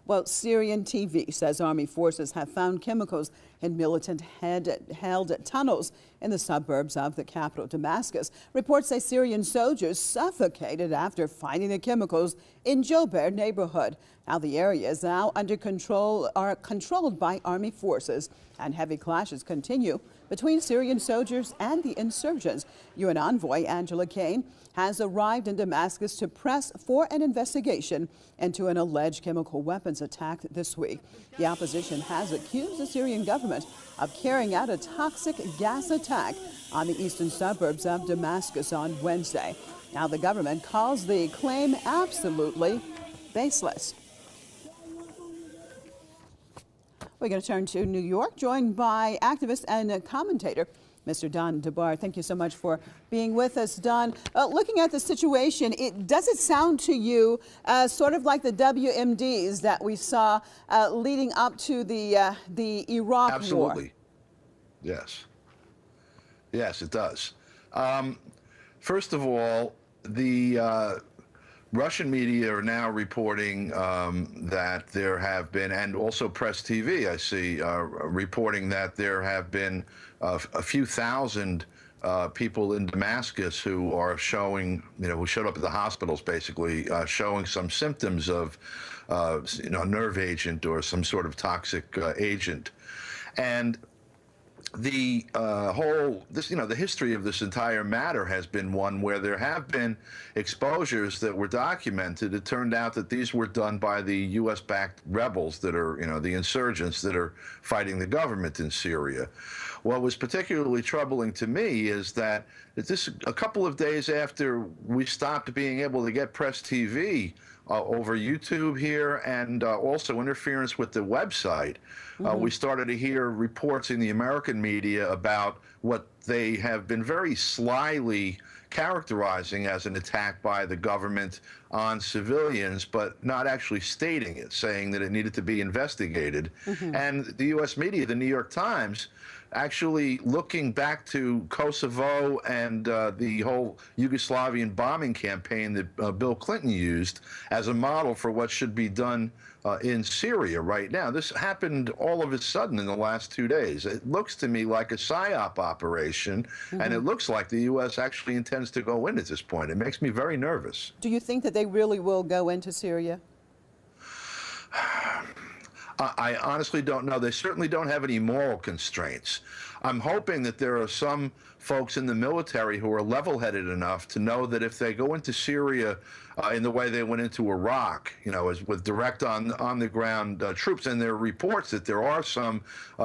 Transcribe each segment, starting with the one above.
Well, Syrian TV says army forces have found chemicals in militant-held tunnels in the suburbs of the capital, Damascus. Reports say Syrian soldiers suffocated after finding the chemicals in Jober neighborhood. Now the area is now under control, controlled by army forces, and heavy clashes continue between Syrian soldiers and the insurgents. UN envoy Angela Kane has arrived in Damascus to press for an investigation into an alleged chemical weapons attack this week. The opposition has accused the Syrian government of carrying out a toxic gas attack on the eastern suburbs of Damascus on Wednesday. Now the government calls the claim absolutely baseless. We're going to turn to New York, joined by activist and commentator, Mr. Don DeBar. Thank you so much for being with us, Don. Looking at the situation, does it sound to you sort of like the WMDs that we saw leading up to the Iraq War? Absolutely. Yes. Yes, it does. First of all, the Russian media are now reporting that there have been, and also Press TV, I see, reporting that there have been a few thousand people in Damascus who are showing, who showed up at the hospitals, basically, showing some symptoms of, nerve agent or some sort of toxic agent. And the the history of this entire matter has been one where there have been exposures that were documented. It turned out that these were done by the U.S.-backed rebels that are, the insurgents that are fighting the government in Syria. What was particularly troubling to me is that a couple of days after we stopped being able to get Press TV over YouTube here, and also interference with the website, we started to hear reports in the American media about what they have been very slyly characterizing as an attack by the government on civilians, but not actually stating it, saying that it needed to be investigated. And the U.S. media, the New York Times, actually looking back to Kosovo and the whole Yugoslavian bombing campaign that Bill Clinton used as a model for what should be done in Syria right now. This happened all of a sudden in the last 2 days. It looks to me like a PSYOP operation, and it looks like the U.S. actually intends to go in at this point. It makes me very nervous. Do you think that they really will go into Syria? I honestly don't know. They certainly don't have any moral constraints. I'm hoping that there are some folks in the military who are level-headed enough to know that if they go into Syria in the way they went into Iraq, as with direct on-the-ground troops, and there are reports that there are some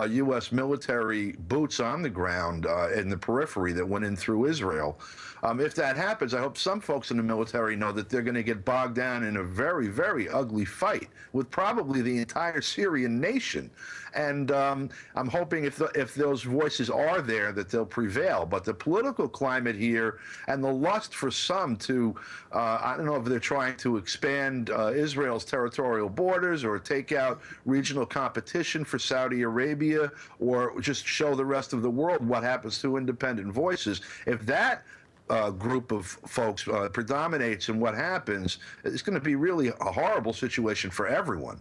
U.S. military boots on the ground in the periphery that went in through Israel. If that happens, I hope some folks in the military know that they're going to get bogged down in a very, very ugly fight with probably the entire Syrian nation. And I'm hoping if those voices are there, that they'll prevail. But the political climate here and the lust for some to, I don't know if they're trying to expand Israel's territorial borders or take out regional competition for Saudi Arabia, or just show the rest of the world what happens to independent voices. If that group of folks predominates in what happens, it's going to be really a horrible situation for everyone.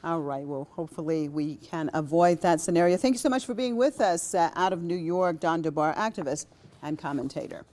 All right. Well, hopefully we can avoid that scenario. Thank you so much for being with us out of New York, Don DeBar, activist and commentator.